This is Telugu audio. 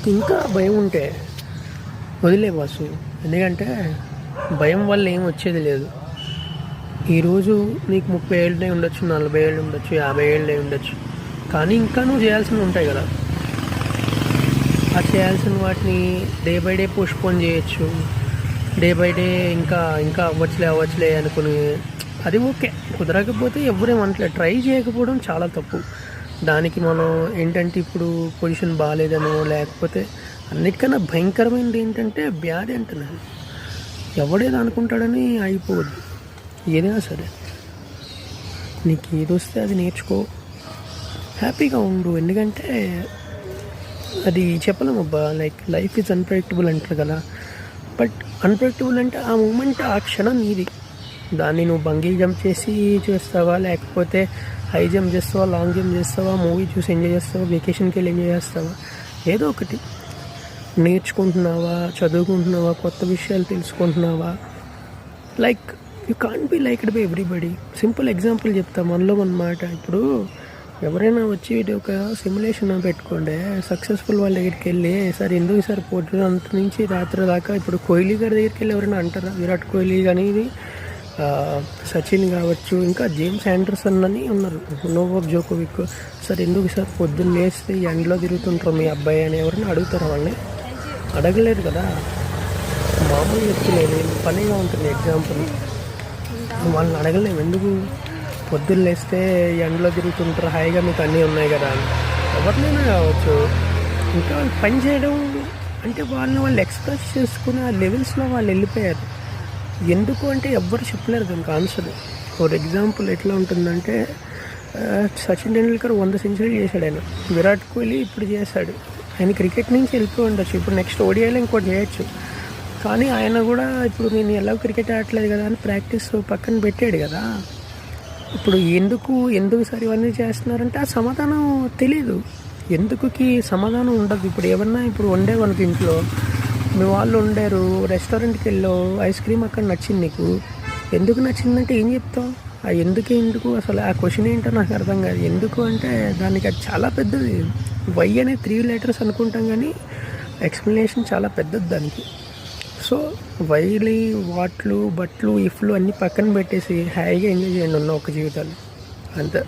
నీకు ఇంకా భయం ఉంటే వదిలే బాసు. ఎందుకంటే భయం వల్ల ఏం వచ్చేది లేదు. ఈరోజు నీకు 30 ఏళ్ళే ఉండొచ్చు, 40 ఏళ్ళు ఉండొచ్చు, 50 ఏళ్ళే ఉండొచ్చు, కానీ ఇంకా నువ్వు చేయాల్సినవి ఉంటాయి కదా. ఆ చేయాల్సిన వాటిని డే బై డే పోస్ట్పోన్ చేయొచ్చు. డే బై డే ఇంకా ఇంకా అవ్వచ్చులే అనుకుని అది ఓకే. కుదరకపోతే ఎవరేమంటలేదు. ట్రై చేయకపోవడం చాలా తప్పు. దానికి మనం ఏంటంటే ఇప్పుడు పొజిషన్ బాగాలేదనో, లేకపోతే అన్నిటికన్నా భయంకరమైనది ఏంటంటే వ్యాధి అంటున్నాను. ఎవడేదో అనుకుంటాడని అయిపోవద్దు. ఏదైనా సరే నీకు ఏది వస్తే అది నేర్చుకో, హ్యాపీగా ఉండు. ఎందుకంటే అది చెప్పలేమబ్బా, లైఫ్ ఈజ్ అన్ప్రెడిక్టబుల్ అంటారు కదా. బట్ అన్ప్రెడిక్టబుల్ అంటే ఆ మూమెంట్, ఆ క్షణం నీది. దాన్ని నువ్వు బంగీ జంప్ చేస్తావా, లేకపోతే హై జంప్ చేస్తావా, లాంగ్ జంప్ చేస్తావా, మూవీ చూసి ఎంజాయ్ చేస్తావా, వెకేషన్కి వెళ్ళి ఎంజాయ్ చేస్తావా, ఏదో ఒకటి నేర్చుకుంటున్నావా, చదువుకుంటున్నావా, కొత్త విషయాలు తెలుసుకుంటున్నావా. You can't be liked by everybody. Simple example చెప్తా మనలో అన్నమాట. ఇప్పుడు ఎవరైనా వచ్చి ఒక సిమ్యులేషన్ పెట్టుకోండి, సక్సెస్ఫుల్ వాళ్ళ దగ్గరికి వెళ్ళి సార్ ఎందుకు సార్ పొద్దునంత నుంచి రాత్రి దాకా, ఇప్పుడు కోహ్లీ గారి దగ్గరికి వెళ్ళి ఎవరైనా అంటారా? విరాట్ కోహ్లీ కానీ సచిన్ కావచ్చు, ఇంకా జేమ్స్ ఆండర్సన్ అని ఉన్నారు, నోవాక్ జోకోవిక్, సార్ ఎందుకు సార్ పొద్దున్న లేస్తే ఎండలో తిరుగుతుంటారు మీ అబ్బాయి అని ఎవరైనా అడుగుతారా? వాళ్ళని అడగలేదు కదా. మామూలు చెప్తున్నాను, పనిగా ఉంటుంది ఎగ్జాంపుల్. వాళ్ళని అడగలేము. ఎందుకు? పొద్దున్న లేస్తే ఎండలో తిరుగుతుంటారు, హాయిగా మీకు అన్నీ ఉన్నాయి కదా అని. ఎవరినైనా కావచ్చు. ఇంకా వాళ్ళు పని చేయడం అంటే వాళ్ళు ఎక్స్ప్రెస్ చేసుకుని ఆ లెవెల్స్లో వాళ్ళు వెళ్ళిపోయారు. ఎందుకు అంటే ఎవ్వరు చెప్పలేరు దానికి ఆన్సర్. ఫర్ ఎగ్జాంపుల్ ఎట్లా ఉంటుందంటే, సచిన్ టెండూల్కర్ 100 సెంచరీలు చేశాడు ఆయన. విరాట్ కోహ్లీ ఇప్పుడు చేశాడు. ఆయన క్రికెట్ నుంచి వెళ్ళిపోయి ఉండొచ్చు, ఇప్పుడు నెక్స్ట్ ఓడిఐలో ఇంకోటి చేయొచ్చు. కానీ ఆయన కూడా ఇప్పుడు నేను ఎలా క్రికెట్ ఆడట్లేదు కదా అని ప్రాక్టీస్ పక్కన పెట్టాడు కదా. ఇప్పుడు ఎందుకు సార్ ఇవన్నీ చేస్తున్నారంటే ఆ సమాధానం తెలీదు. ఎందుకుకి సమాధానం ఉండదు. ఇప్పుడు ఏమన్నా ఇప్పుడు వండేవనుకు ఇంట్లో, మీ వాళ్ళు వండారు, రెస్టారెంట్కి వెళ్ళావు, ఐస్ క్రీమ్ అక్కడ నచ్చింది నీకు, ఎందుకు నచ్చిందంటే ఏం చెప్తావు? ఆ ఎందుకు అసలు ఆ క్వశ్చన్ ఏంటో నాకు అర్థం కాదు. ఎందుకు అంటే దానికి అది చాలా పెద్దది. వై అనే 3 letters అనుకుంటాం, కానీ ఎక్స్ప్లెనేషన్ చాలా పెద్దది దానికి. సో వైలి వాట్లు బట్లు ఇఫ్లు అన్నీ పక్కన పెట్టేసి హాయిగా ఎంజాయ్ చేయండి ఉన్న ఒక జీవితాన్ని, అంతే.